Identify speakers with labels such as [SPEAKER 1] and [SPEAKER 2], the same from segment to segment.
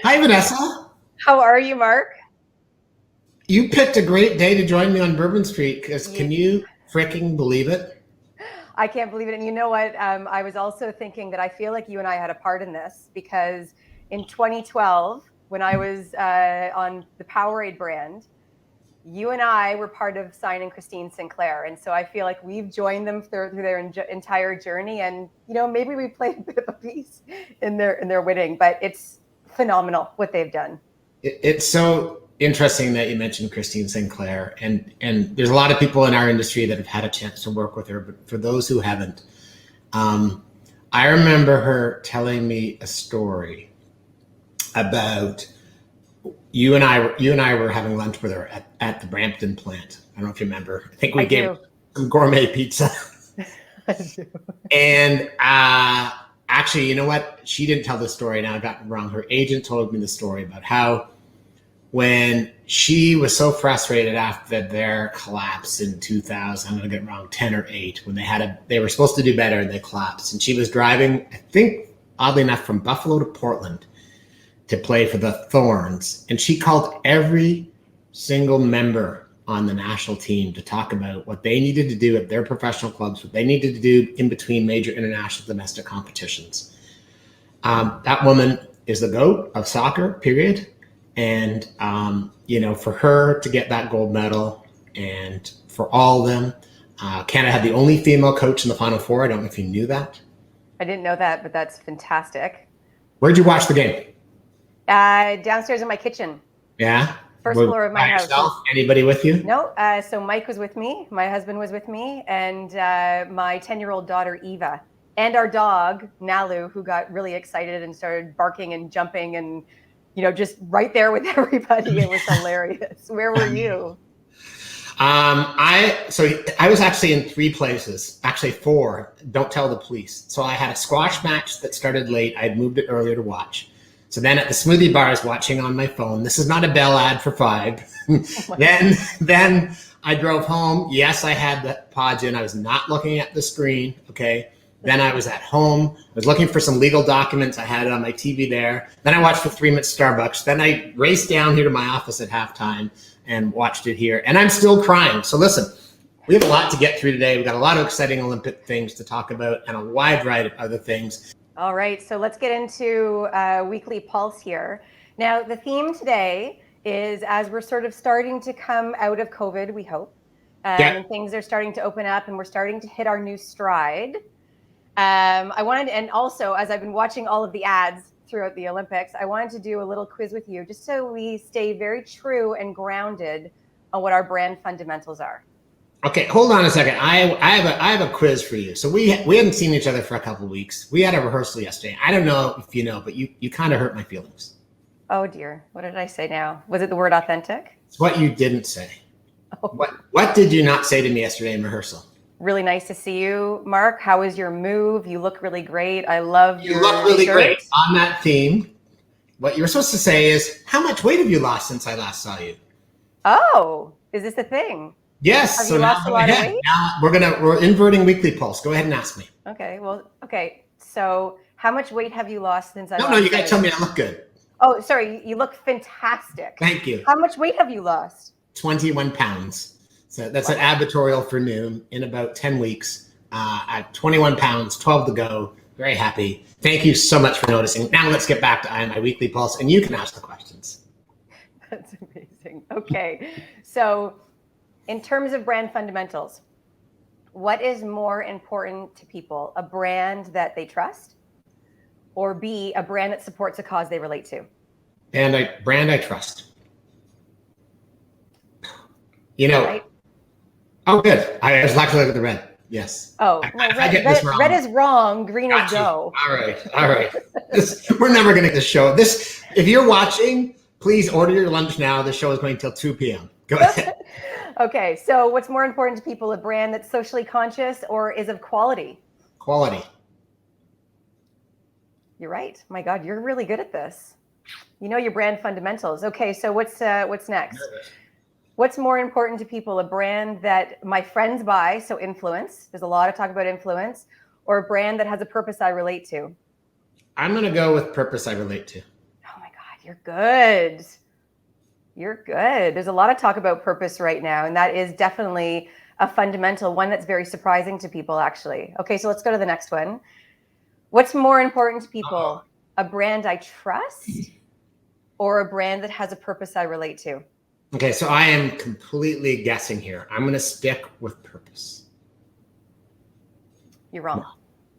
[SPEAKER 1] Hi, Vanessa.
[SPEAKER 2] How are you, Mark?
[SPEAKER 1] You picked a great day to join me on Bourbon Street because
[SPEAKER 2] You,
[SPEAKER 1] can you freaking believe it?
[SPEAKER 2] I can't believe it. And you know what? I was also thinking that I feel like you and I had a part in this because in 2012, when I was on the Powerade brand, you and I were part of signing Christine Sinclair. And so I feel like we've joined them through their entire journey. And, maybe we played a bit of a piece in their winning, but it's phenomenal what they've done.
[SPEAKER 1] It's so interesting that you mentioned Christine Sinclair, and there's a lot of people in our industry that have had a chance to work with her, but for those who haven't, um, I remember her telling me a story about you and I were having lunch with her at the Brampton plant. I don't know if you remember. I think we
[SPEAKER 2] I
[SPEAKER 1] gave
[SPEAKER 2] do.
[SPEAKER 1] her some gourmet pizza.
[SPEAKER 2] I do.
[SPEAKER 1] And actually, you know what? She didn't tell the story. Now I got it wrong. Her agent told me the story about how when she was so frustrated after their collapse in 2000, I'm going to get it wrong, 10 or 8, when they were supposed to do better and they collapsed. And she was driving, I think, oddly enough, from Buffalo to Portland to play for the Thorns. And she called every single member on the national team to talk about what they needed to do at their professional clubs, what they needed to do in between major international domestic competitions. That woman is the GOAT of soccer, period. And, for her to get that gold medal and for all of them, Canada had the only female coach in the Final Four. I don't know if you knew that.
[SPEAKER 2] I didn't know that, but that's fantastic.
[SPEAKER 1] Where'd you watch the game?
[SPEAKER 2] Downstairs in my kitchen.
[SPEAKER 1] Yeah?
[SPEAKER 2] First floor of my house.
[SPEAKER 1] Yourself? Anybody with you?
[SPEAKER 2] No, so Mike was with me, my husband was with me, and my 10-year-old daughter, Eva, and our dog, Nalu, who got really excited and started barking and jumping and, just right there with everybody. It was hilarious. Where were you?
[SPEAKER 1] I was actually in 3 places, actually 4. Don't tell the police. So I had a squash match that started late. I had moved it earlier to watch. So then at the smoothie bars, watching on my phone. This is not a Bell ad for 5. Then I drove home. Yes, I had the pods in. I was not looking at the screen. Okay. Then I was at home. I was looking for some legal documents. I had it on my TV there. Then I watched for 3 minutes Starbucks. Then I raced down here to my office at halftime and watched it here. And I'm still crying. So listen, we have a lot to get through today. We've got a lot of exciting Olympic things to talk about and a wide variety of other things.
[SPEAKER 2] All right, so let's get into Weekly Pulse here. Now, the theme today is as we're sort of starting to come out of COVID, we hope, and things are starting to open up and we're starting to hit our new stride. And also, as I've been watching all of the ads throughout the Olympics, I wanted to do a little quiz with you just so we stay very true and grounded on what our brand fundamentals are.
[SPEAKER 1] Okay, hold on a second. I have a quiz for you. So we hadn't seen each other for a couple of weeks. We had a rehearsal yesterday. I don't know if you know, but you kind of hurt my feelings.
[SPEAKER 2] Oh dear, what did I say now? Was it the word authentic?
[SPEAKER 1] It's what you didn't say.
[SPEAKER 2] Oh.
[SPEAKER 1] What did you not say to me yesterday in rehearsal?
[SPEAKER 2] Really nice to see you, Mark. How was your move? You look really great. I love your
[SPEAKER 1] You look really
[SPEAKER 2] shirt.
[SPEAKER 1] great. On that theme, what you were supposed to say is, how much weight have you lost since I last saw you?
[SPEAKER 2] Oh, is this a thing?
[SPEAKER 1] Yes.
[SPEAKER 2] Have you lost a lot of weight?
[SPEAKER 1] Now we're inverting Weekly Pulse. Go ahead and ask me.
[SPEAKER 2] Okay. So how much weight have you lost since I last
[SPEAKER 1] No, you gotta
[SPEAKER 2] saw
[SPEAKER 1] tell me I look good.
[SPEAKER 2] Oh, sorry. You look fantastic.
[SPEAKER 1] Thank you.
[SPEAKER 2] How much weight have you lost?
[SPEAKER 1] 21 pounds. So that's an advertorial for noon in about 10 weeks. At 21 pounds, 12 to go. Very happy. Thank you so much for noticing. Now let's get back to my Weekly Pulse, and you can ask the questions.
[SPEAKER 2] That's amazing. Okay. So in terms of brand fundamentals, what is more important to people? A brand that they trust, or B, a brand that supports a cause they relate to?
[SPEAKER 1] Brand I trust. Right? Oh, good. I was lucky to look at the red. Yes.
[SPEAKER 2] Oh, red is wrong. Green is go.
[SPEAKER 1] All right. We're never going to get the show. If you're watching, please order your lunch now. The show is going till 2 p.m. Go ahead.
[SPEAKER 2] Okay. So what's more important to people, a brand that's socially conscious or is of quality?
[SPEAKER 1] Quality.
[SPEAKER 2] You're right. My God, you're really good at this. You know your brand fundamentals. Okay. So what's next? What's more important to people, a brand that my friends buy, so influence, there's a lot of talk about influence, or a brand that has a purpose I relate to?
[SPEAKER 1] I'm going to go with purpose I relate to.
[SPEAKER 2] Oh my God, You're good. You're good. There's a lot of talk about purpose right now, and that is definitely a fundamental one that's very surprising to people, actually. Okay, so let's go to the next one. What's more important to people? A brand I trust or a brand that has a purpose I relate to?
[SPEAKER 1] Okay, so I am completely guessing here. I'm going to stick with purpose.
[SPEAKER 2] You're wrong.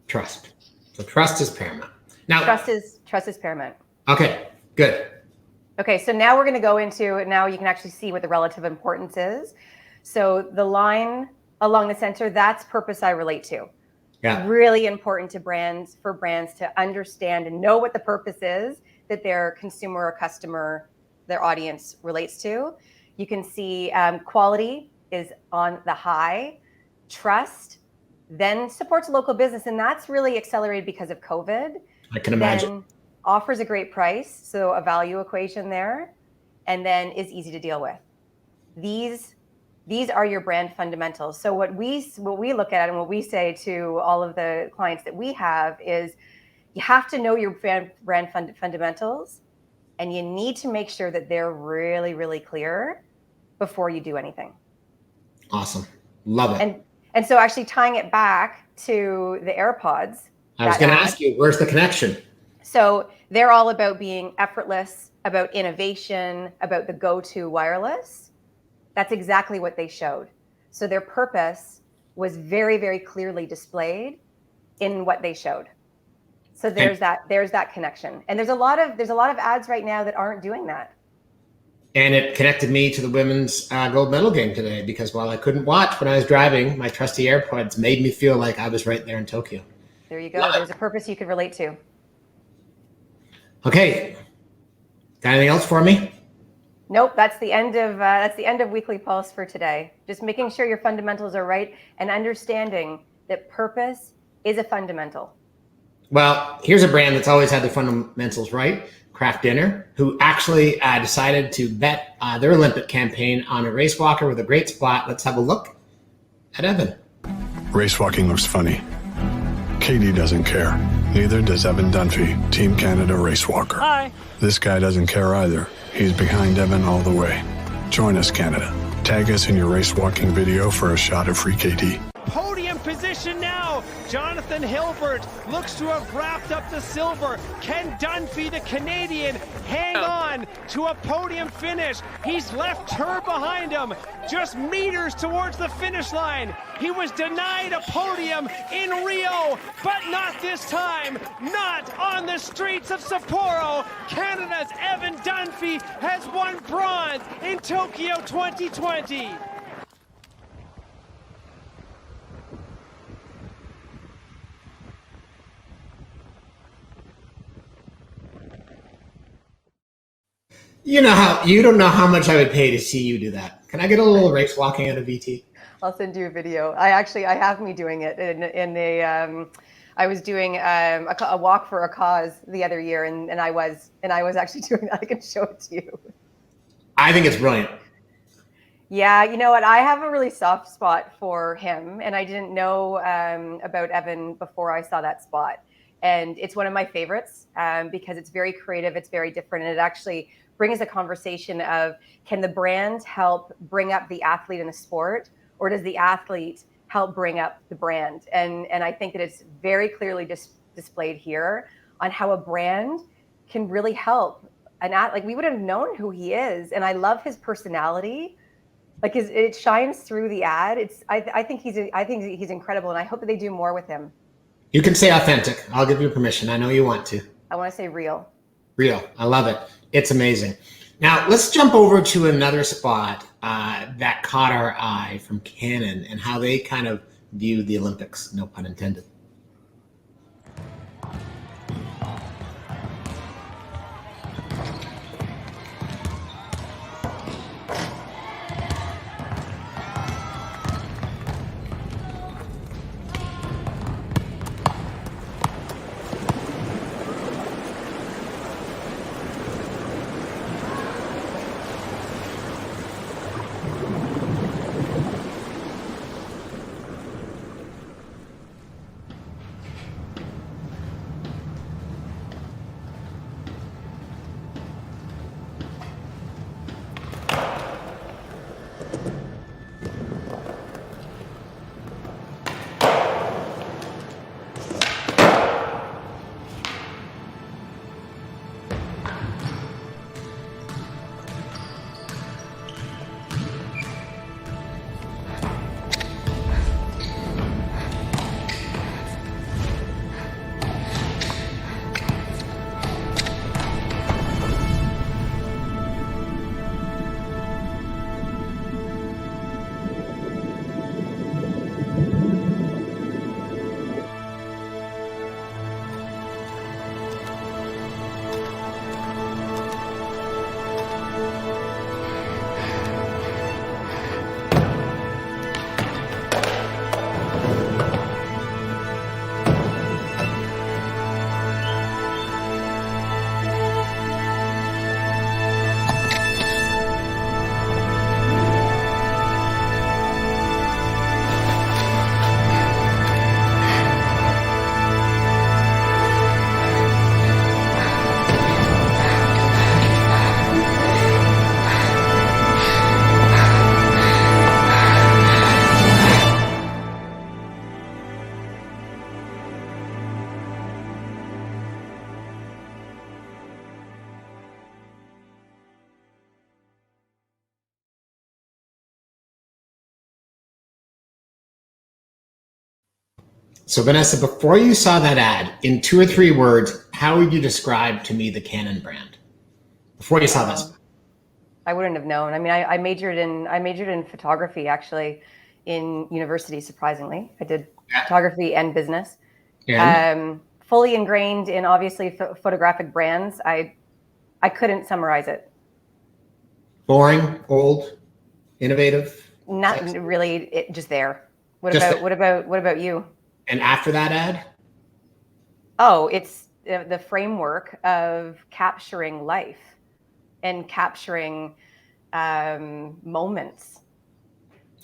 [SPEAKER 1] Trust. So trust is paramount. Now,
[SPEAKER 2] trust is paramount.
[SPEAKER 1] Okay, good.
[SPEAKER 2] Okay, so now we're going to go into, now you can actually see what the relative importance is. So the line along the center, that's purpose I relate to. Yeah. Really important to brands, for brands to understand and know what the purpose is that their consumer or customer, their audience relates to. You can see quality is on the high, trust, then supports local business. And that's really accelerated because of COVID.
[SPEAKER 1] I can imagine.
[SPEAKER 2] Then offers a great price, so a value equation there, and then is easy to deal with. These are your brand fundamentals. So what we look at and what we say to all of the clients that we have is you have to know your brand fundamentals, and you need to make sure that they're really, really clear before you do anything.
[SPEAKER 1] Awesome. Love it.
[SPEAKER 2] And so actually tying it back to the AirPods.
[SPEAKER 1] I was going to ask you, where's the connection?
[SPEAKER 2] So they're all about being effortless, about innovation, about the go-to wireless. That's exactly what they showed. So their purpose was very, very clearly displayed in what they showed. So there's that connection. And there's a lot of ads right now that aren't doing that.
[SPEAKER 1] And it connected me to the women's gold medal game today, because while I couldn't watch when I was driving, my trusty AirPods made me feel like I was right there in Tokyo.
[SPEAKER 2] There you go. There's a purpose you could relate to.
[SPEAKER 1] Okay. Got anything else for me?
[SPEAKER 2] Nope. That's the end of Weekly Pulse for today. Just making sure your fundamentals are right and understanding that purpose is a fundamental.
[SPEAKER 1] Well, here's a brand that's always had the fundamentals right, Kraft Dinner, who actually decided to bet their Olympic campaign on a race walker with a great spot. Let's have a look at Evan.
[SPEAKER 3] Race walking looks funny. Katie doesn't care. Neither does Evan Dunphy, Team Canada race walker.
[SPEAKER 4] Hi.
[SPEAKER 3] This guy doesn't care either. He's behind Evan all the way. Join us, Canada. Tag us in your race walking video for a shot of free KT.
[SPEAKER 4] Podium position now. Jonathan Hilbert looks to have wrapped up the silver. Ken Dunphy, the Canadian, hang on to a podium finish. He's left her behind him, just meters towards the finish line. He was denied a podium in Rio, but not this time. Not on the streets of Sapporo. Canada's Evan Dunphy has won bronze in Tokyo 2020.
[SPEAKER 1] You don't know how much I would pay to see you do that. Can I get a little race walking out of VT?
[SPEAKER 2] I'll send you a video. I have me doing it I was doing a walk for a cause the other year, and I was actually doing that. I can show it to you.
[SPEAKER 1] I think it's brilliant.
[SPEAKER 2] Yeah, you know what? I have a really soft spot for him, and I didn't know about Evan before I saw that spot. And it's one of my favorites because it's very creative, it's very different, and it actually brings a conversation of, can the brand help bring up the athlete in the sport, or does the athlete help bring up the brand? And I think that it's very clearly displayed here on how a brand can really help an athlete. Like, we would have known who he is, and I love his personality. Like, it shines through the ad. I think he's incredible, and I hope that they do more with him.
[SPEAKER 1] You can say authentic. I'll give you permission. I know you want to.
[SPEAKER 2] I want to say real.
[SPEAKER 1] Real. I love it. It's amazing. Now, let's jump over to another spot that caught our eye from Canon and how they kind of view the Olympics, no pun intended. So Vanessa, before you saw that ad, in 2 or 3 words, how would you describe to me the Canon brand? Before you saw this?
[SPEAKER 2] I wouldn't have known. I mean, I majored in photography actually in university, surprisingly. I did photography and business. And? Fully ingrained in obviously photographic brands. I couldn't summarize it.
[SPEAKER 1] Boring, old, innovative?
[SPEAKER 2] Not really, just there. What about you?
[SPEAKER 1] And after that ad?
[SPEAKER 2] Oh, it's the framework of capturing life and capturing moments.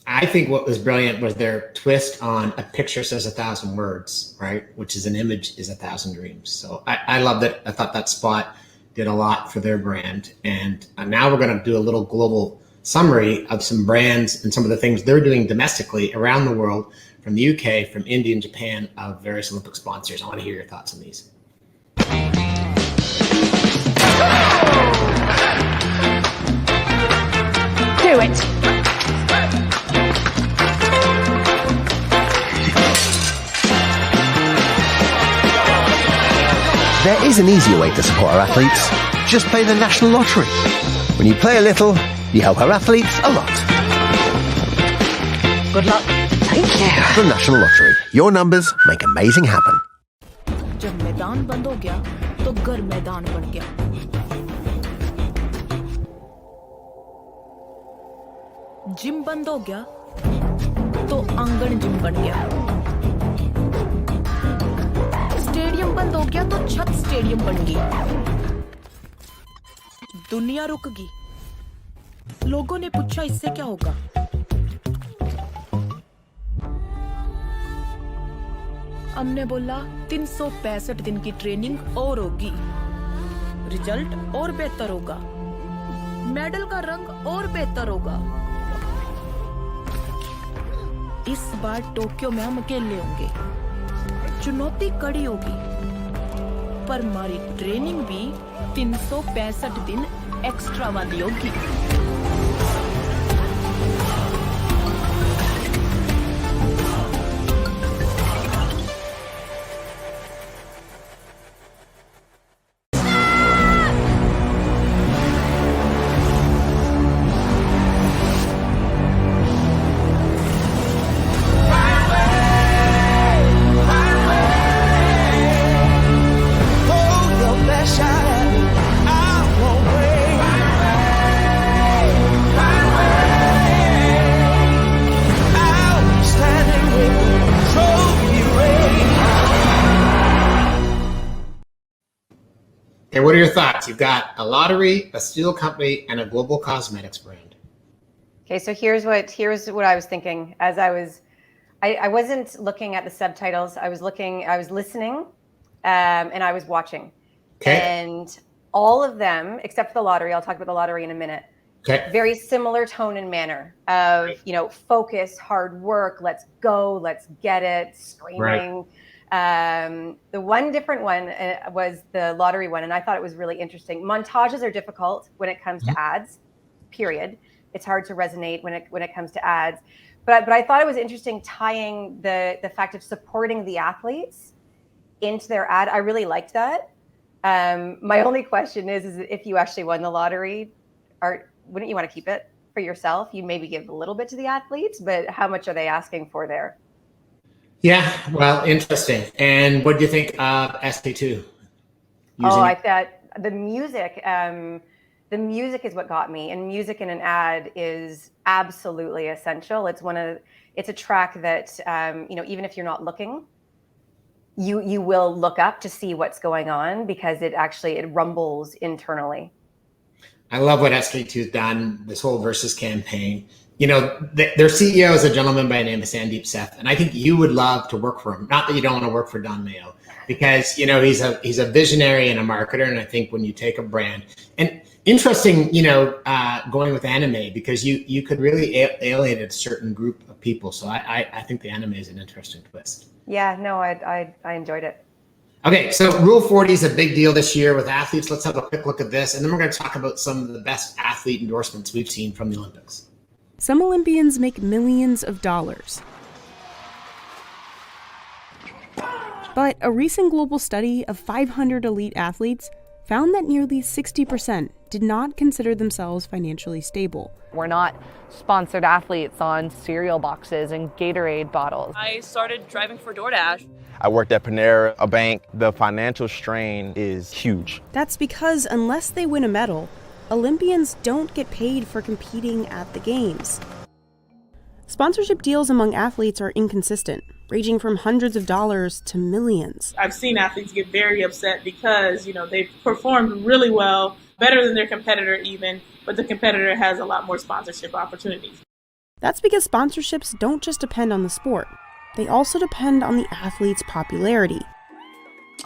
[SPEAKER 1] I think what was brilliant was their twist on a picture says 1,000 words, right? Which is an image is 1,000 dreams. So I loved it. I thought that spot did a lot for their brand. And now we're going to do a little global summary of some brands and some of the things they're doing domestically around the world, from the UK, from India and Japan, of various Olympic sponsors. I want to hear your thoughts on these.
[SPEAKER 5] Do it.
[SPEAKER 6] There is an easier way to support our athletes. Just play the National Lottery. When you play a little, you help our athletes a lot.
[SPEAKER 5] Good luck. Thank you.
[SPEAKER 6] The National Lottery. Your numbers make amazing happen.
[SPEAKER 7] जब मैदान बंद हो गया तो घर मैदान बन गया जिम बंद हो गया तो आंगन जिम बन गया स्टेडियम बंद हो गया तो छत स्टेडियम बन गई दुनिया रुक गई लोगों ने पूछा इससे क्या होगा हमने बोला 365 दिन की ट्रेनिंग और होगी रिजल्ट और बेहतर होगा मेडल का रंग और बेहतर होगा इस बार टोक्यो में हम अकेले होंगे चुनौती कड़ी होगी पर हमारी ट्रेनिंग भी 365 दिन एक्स्ट्रा वाली होगी
[SPEAKER 1] And what are your thoughts? You've got a lottery, a steel company, and a global cosmetics brand.
[SPEAKER 2] Okay, so here's what I was thinking as I wasn't looking at the subtitles. I was listening, and I was watching.
[SPEAKER 1] Okay.
[SPEAKER 2] And all of them, except for the lottery, I'll talk about the lottery in a minute.
[SPEAKER 1] Okay.
[SPEAKER 2] Very similar tone and manner of, focus, hard work, let's go, let's get it, screaming. Right. The one different one was the lottery one, and I thought it was really interesting. Montages are difficult when it comes to ads, period. It's hard to resonate when it comes to ads. But I thought it was interesting tying the fact of supporting the athletes into their ad. I really liked that. My only question is if you actually won the lottery, wouldn't you want to keep it for yourself? You maybe give a little bit to the athletes, but how much are they asking for there?
[SPEAKER 1] Yeah, well, interesting. And what do you think of SK2?
[SPEAKER 2] I thought the music is what got me, and music in an ad is absolutely essential. It's a track that, even if you're not looking, you will look up to see what's going on because it rumbles internally.
[SPEAKER 1] I love what SK2's done, this whole Versus campaign. Their CEO is a gentleman by the name of Sandeep Seth, and I think you would love to work for him. Not that you don't want to work for Don Mayo, because he's a visionary and a marketer, and I think when you take a brand and interesting, going with anime because you could really alienate a certain group of people. So I think the anime is an interesting twist.
[SPEAKER 2] Yeah, no, I enjoyed it.
[SPEAKER 1] Okay, so Rule 40 is a big deal this year with athletes. Let's have a quick look at this, and then we're going to talk about some of the best athlete endorsements we've seen from the Olympics.
[SPEAKER 8] Some Olympians make millions of dollars. But a recent global study of 500 elite athletes found that nearly 60% did not consider themselves financially stable.
[SPEAKER 9] We're not sponsored athletes on cereal boxes and Gatorade bottles.
[SPEAKER 10] I started driving for DoorDash.
[SPEAKER 11] I worked at Panera, a bank. The financial strain is huge.
[SPEAKER 8] That's because unless they win a medal, Olympians don't get paid for competing at the games. Sponsorship deals among athletes are inconsistent, ranging from hundreds of dollars to millions.
[SPEAKER 12] I've seen athletes get very upset because, they've performed really well, better than their competitor even, but the competitor has a lot more sponsorship opportunities.
[SPEAKER 8] That's because sponsorships don't just depend on the sport. They also depend on the athlete's popularity.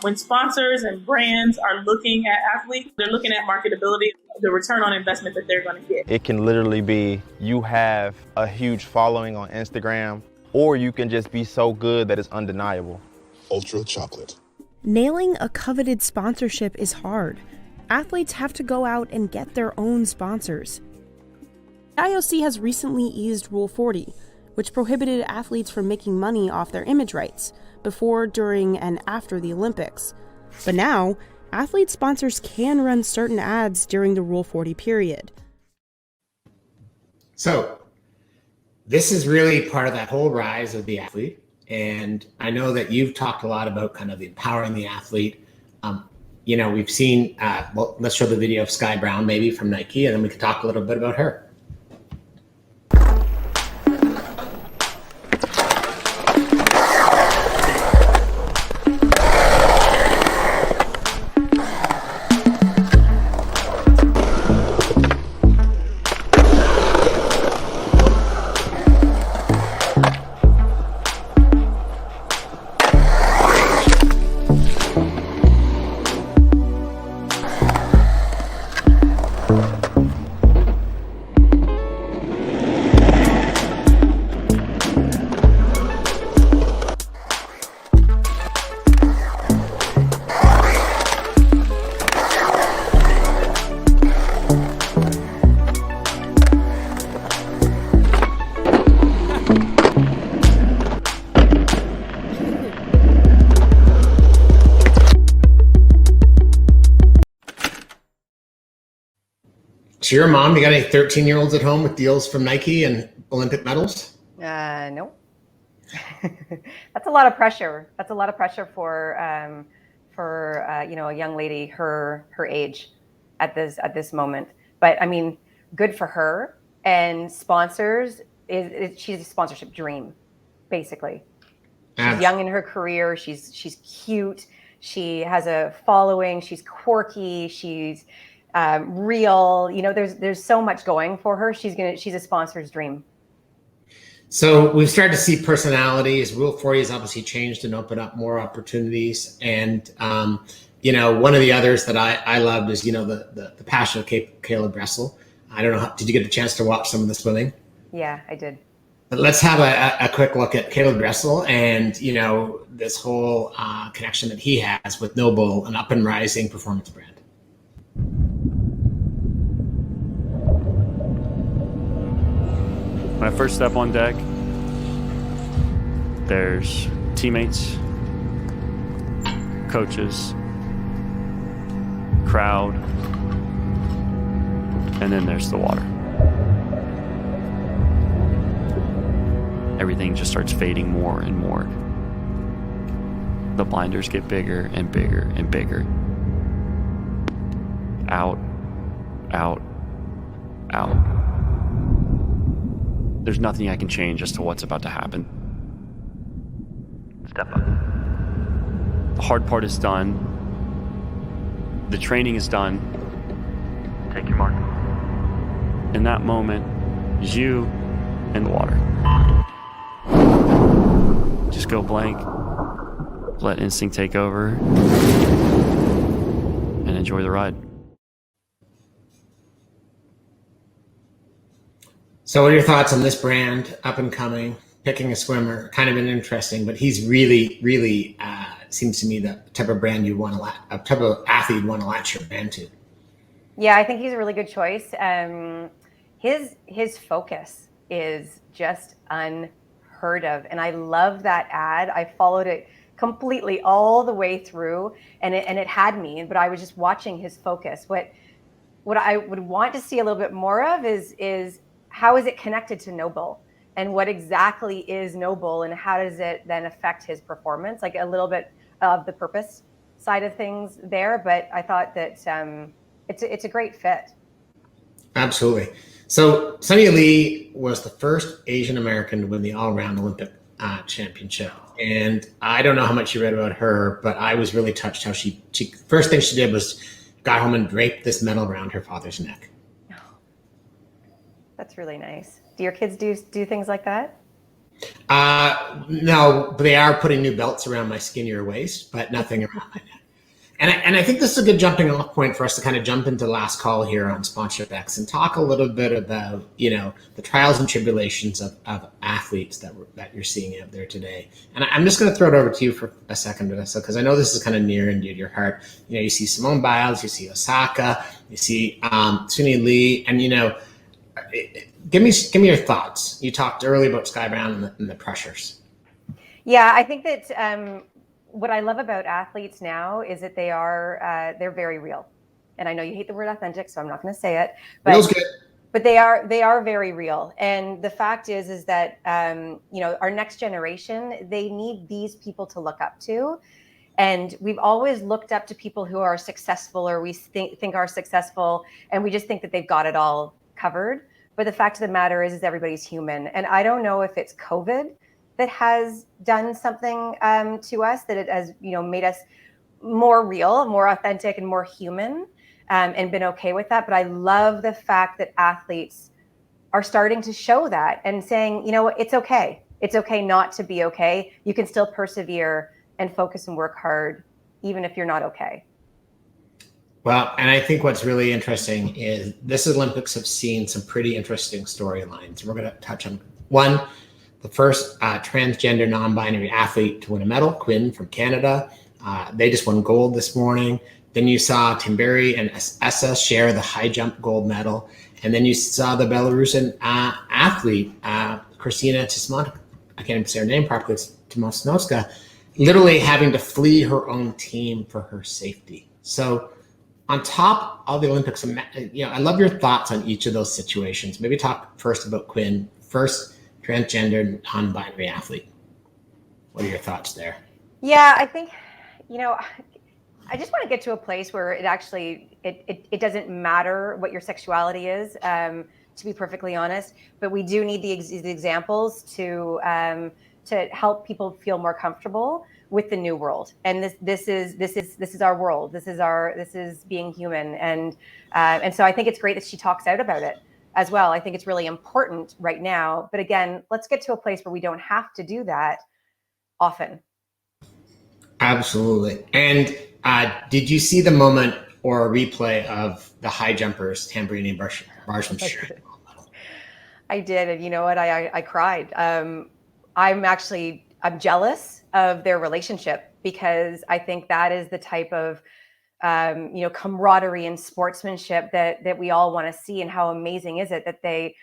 [SPEAKER 12] When sponsors and brands are looking at athletes, they're looking at marketability, the return on investment that they're going to get.
[SPEAKER 11] It can literally be you have a huge following on Instagram, or you can just be so good that it's undeniable.
[SPEAKER 13] Ultra chocolate.
[SPEAKER 8] Nailing a coveted sponsorship is hard. Athletes have to go out and get their own sponsors. The IOC has recently eased Rule 40, which prohibited athletes from making money off their image rights before, during, and after the Olympics. But now, athlete sponsors can run certain ads during the Rule 40 period.
[SPEAKER 1] So, this is really part of that whole rise of the athlete. And I know that you've talked a lot about kind of empowering the athlete. We've seen, let's show the video of Sky Brown maybe from Nike, and then we can talk a little bit about her. So you're a mom, you got any 13-year-olds at home with deals from Nike and Olympic medals?
[SPEAKER 2] No. That's a lot of pressure. That's a lot of pressure for a young lady her age at this moment. But I mean, good for her. And sponsors, she's a sponsorship dream, basically. She's young in her career. She's cute. She has a following. She's quirky. She's real. There's so much going for her. She's a sponsor's dream.
[SPEAKER 1] So we've started to see personalities. Rule 40 has obviously changed and opened up more opportunities. And one of the others that I loved is the passion of Caleb Dressel. I don't know, did you get a chance to watch some of the swimming?
[SPEAKER 2] Yeah, I did.
[SPEAKER 1] But let's have a quick look at Caleb Dressel and this whole connection that he has with Noble, an up and rising performance brand.
[SPEAKER 14] When I first step on deck, there's teammates, coaches, crowd, and then there's the water. Everything just starts fading more and more. The blinders get bigger and bigger and bigger. Out, out, out. There's nothing I can change as to what's about to happen. Step up. The hard part is done. The training is done. Take your mark. In that moment, is you and the water. Just go blank. Let instinct take over. And enjoy the ride.
[SPEAKER 1] So what are your thoughts on this brand, up and coming, picking a swimmer, kind of interesting, but he's really, really seems to me the type of brand you want to, a type of athlete you want to latch your brand to.
[SPEAKER 2] Yeah, I think he's a really good choice. His focus is just unheard of. And I love that ad. I followed it completely all the way through, and it had me, but I was just watching his focus. What I would want to see a little bit more of is how is it connected to Noble, and what exactly is Noble, and how does it then affect his performance? Like a little bit of the purpose side of things there, but I thought that it's a great fit.
[SPEAKER 1] Absolutely. So Sunny Lee was the first Asian American to win the all-around Olympic championship. And I don't know how much you read about her, but I was really touched how she first thing she did was got home and draped this medal around her father's neck.
[SPEAKER 2] Oh, that's really nice. Do your kids do things like that?
[SPEAKER 1] No, but they are putting new belts around my skinnier waist, but nothing around my neck. And I think this is a good jumping off point for us to kind of jump into the last call here on Sponsorship X and talk a little bit about, the trials and tribulations of athletes that you're seeing out there today. And I'm just going to throw it over to you for a second, Vanessa, because I know this is kind of near and dear to your heart. You see Simone Biles, you see Osaka, you see Sunny Lee, and give me your thoughts. You talked earlier about Sky Brown and the pressures.
[SPEAKER 2] Yeah, I think that what I love about athletes now is that they're very real. And I know you hate the word authentic, so I'm not going to say it. But,
[SPEAKER 1] Feels good.
[SPEAKER 2] But they are very real. And the fact is that our next generation, they need these people to look up to. And we've always looked up to people who are successful, or we think are successful, and we just think that they've got it all covered. But the fact of the matter is everybody's human. And I don't know if it's COVID that has done something to us, that it has, made us more real, more authentic, and more human, and been okay with that. But I love the fact that athletes are starting to show that and saying, it's okay. It's okay not to be okay. You can still persevere and focus and work hard, even if you're not okay.
[SPEAKER 1] Well, and I think what's really interesting is this Olympics have seen some pretty interesting storylines. We're going to touch on one. The first transgender non-binary athlete to win a medal, Quinn from Canada. They just won gold this morning. Then you saw Timberi and Essa share the high jump gold medal. And then you saw the Belarusian athlete, Kristina Tismanova, I can't even say her name properly, it's Timosnovska, literally having to flee her own team for her safety. So on top of the Olympics, I love your thoughts on each of those situations. Maybe talk first about Quinn, first transgender non-binary athlete. What are your thoughts there?
[SPEAKER 2] Yeah, I think, I just want to get to a place where it actually, it doesn't matter what your sexuality is, to be perfectly honest, but we do need the examples to help people feel more comfortable with the new world. And this is our world. This is being human. And so I think it's great that she talks out about it as well. I think it's really important right now. But again, let's get to a place where we don't have to do that often.
[SPEAKER 1] Absolutely. And did you see the moment or a replay of the high jumpers, Tambrini and Barsham sharing?
[SPEAKER 2] I did. And you know what? I cried. I'm jealous of their relationship, because I think that is the type of camaraderie and sportsmanship that we all want to see. And how amazing is it that they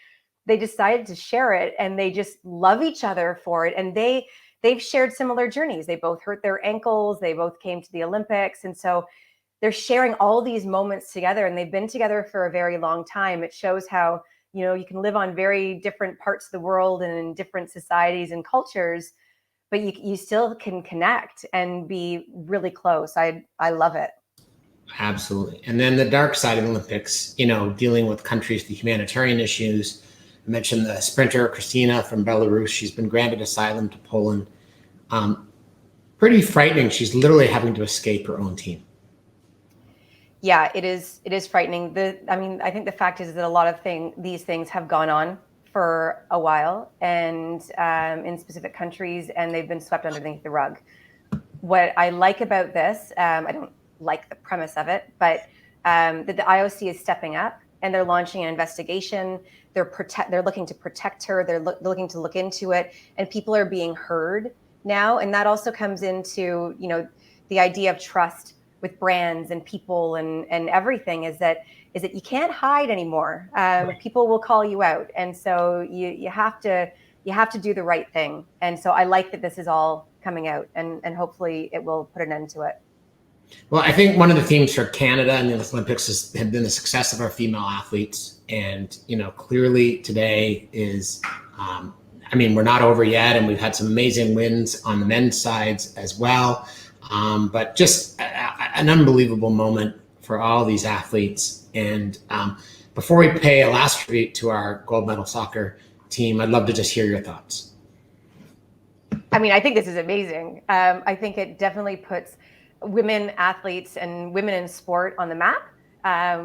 [SPEAKER 2] decided to share it, and they just love each other for it. And they've shared similar journeys. They both hurt their ankles. They both came to the Olympics. And so they're sharing all these moments together, and they've been together for a very long time. It shows how, you can live on very different parts of the world and in different societies and cultures, but you still can connect and be really close. I love it.
[SPEAKER 1] Absolutely. And then the dark side of the Olympics, dealing with countries, the humanitarian issues. I mentioned the sprinter, Kristina from Belarus. She's been granted asylum to Poland. Pretty frightening. She's literally having to escape her own team.
[SPEAKER 2] Yeah, it is frightening. I think the fact is that a lot of these things have gone on for a while, and in specific countries, and they've been swept underneath the rug. What I like about this, I don't like the premise of it, but that the IOC is stepping up and they're launching an investigation. They're looking to protect her. They're looking to look into it, and people are being heard now. And that also comes into, the idea of trust with brands and people and everything, is that you can't hide anymore. People will call you out. And so you have to do the right thing. And so I like that this is all coming out, and hopefully it will put an end to it.
[SPEAKER 1] Well, I think one of the themes for Canada and the Olympics have been the success of our female athletes. And, clearly today is, we're not over yet, and we've had some amazing wins on the men's sides as well. But just an unbelievable moment for all these athletes. And before we pay a last tribute to our gold medal soccer team, I'd love to just hear your thoughts.
[SPEAKER 2] I think this is amazing. I think it definitely puts women athletes and women in sport on the map,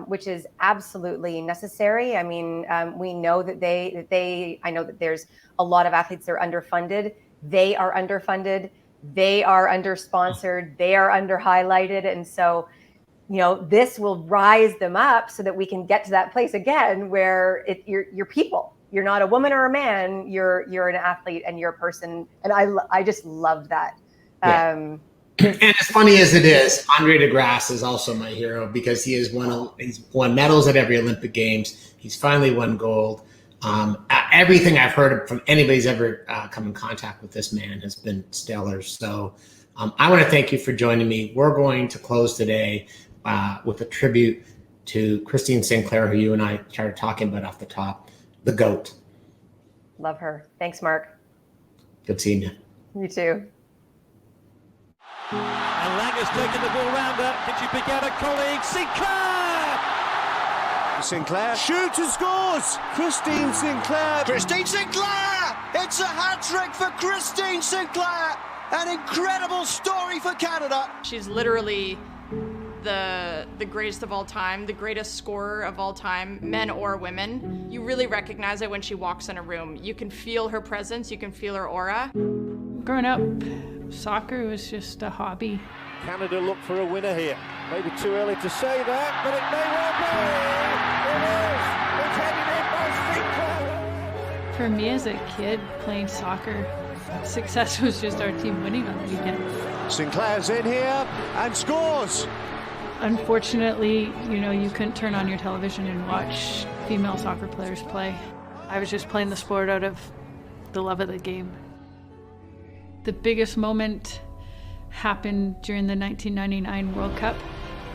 [SPEAKER 2] which is absolutely necessary. We know that I know that there's a lot of athletes that are underfunded. They are underfunded. They are under-sponsored. They are under-highlighted. And so, this will rise them up so that we can get to that place again where you're people. You're not a woman or a man. You're an athlete and you're a person. And I just love that.
[SPEAKER 1] Yeah. And as funny as it is, Andre DeGrasse is also my hero because he's won medals at every Olympic Games. He's finally won gold. Everything I've heard from anybody's ever come in contact with this man has been stellar. So I want to thank you for joining me. We're going to close today with a tribute to Christine Sinclair, who you and I started talking about off the top, the GOAT.
[SPEAKER 2] Love her. Thanks, Mark.
[SPEAKER 1] Good seeing you.
[SPEAKER 2] You too.
[SPEAKER 4] And Langer's taken the ball round her. Can she pick out a colleague? Sinclair shoots and scores. Christine Sinclair.
[SPEAKER 13] Christine Sinclair! It's a hat-trick for Christine Sinclair! An incredible story for Canada.
[SPEAKER 15] She's literally the greatest of all time, the greatest scorer of all time, men or women. You really recognize it when she walks in a room. You can feel her presence, you can feel her aura.
[SPEAKER 16] Growing up, soccer was just a hobby.
[SPEAKER 4] Canada look for a winner here. Maybe too early to say that, but it may well be. It is. It's headed in by Sinclair.
[SPEAKER 16] For me as a kid playing soccer, success was just our team winning on the weekend.
[SPEAKER 4] Sinclair's in here and scores.
[SPEAKER 16] Unfortunately, you couldn't turn on your television and watch female soccer players play. I was just playing the sport out of the love of the game. The biggest moment happened during the 1999 World Cup,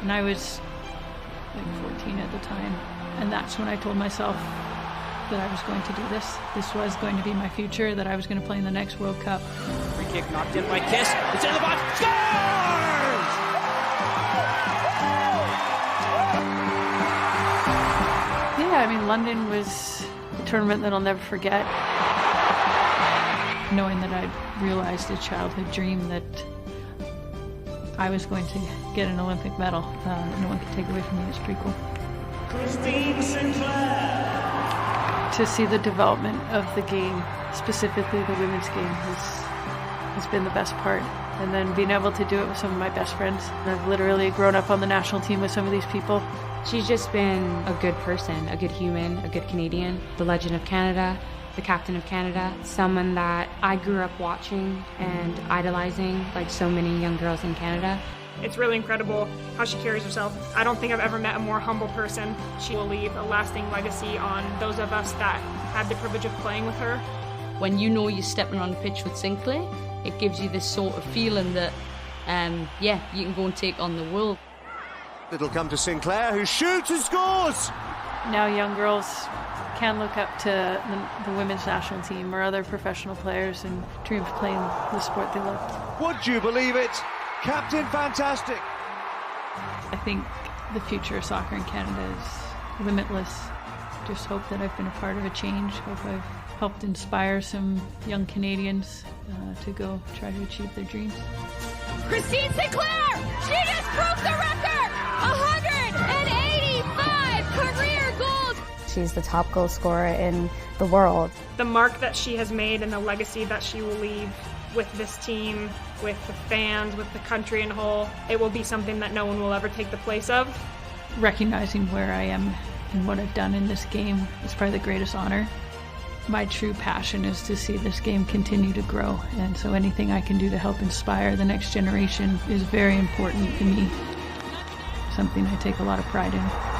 [SPEAKER 16] and I was like 14 at the time. And that's when I told myself that I was going to do this. This was going to be my future, that I was going to play in the next World Cup.
[SPEAKER 4] Free kick knocked in by Kiss. It's in the box. Scores!
[SPEAKER 16] Yeah, London was a tournament that I'll never forget. Knowing that I'd realized a childhood dream that I was going to get an Olympic medal. No one could take away from me. It's pretty cool.
[SPEAKER 4] Christine Sinclair.
[SPEAKER 16] To see the development of the game, specifically the women's game, has been the best part. And then being able to do it with some of my best friends. I've literally grown up on the national team with some of these people.
[SPEAKER 17] She's just been a good person, a good human, a good Canadian, the legend of Canada, the captain of Canada, someone that I grew up watching and idolizing like so many young girls in Canada.
[SPEAKER 18] It's really incredible how she carries herself. I don't think I've ever met a more humble person. She will leave a lasting legacy on those of us that had the privilege of playing with her.
[SPEAKER 19] When you know you're stepping on the pitch with Sinclair, it gives you this sort of feeling that, you can go and take on the world.
[SPEAKER 4] It'll come to Sinclair, who shoots and scores!
[SPEAKER 16] Now young girls can look up to the women's national team or other professional players and dream of playing the sport they love.
[SPEAKER 4] Would you believe it? Captain Fantastic!
[SPEAKER 16] I think the future of soccer in Canada is limitless. Just hope that I've been a part of a change. Hope I've helped inspire some young Canadians to go try to achieve their dreams.
[SPEAKER 20] Christine Sinclair! She just broke the record! 185 career goals!
[SPEAKER 21] She's the top goal scorer in the world.
[SPEAKER 18] The mark that she has made and the legacy that she will leave with this team, with the fans, with the country in whole, it will be something that no one will ever take the place of.
[SPEAKER 16] Recognizing where I am and what I've done in this game is probably the greatest honor. My true passion is to see this game continue to grow, and so anything I can do to help inspire the next generation is very important to me. Something I take a lot of pride in.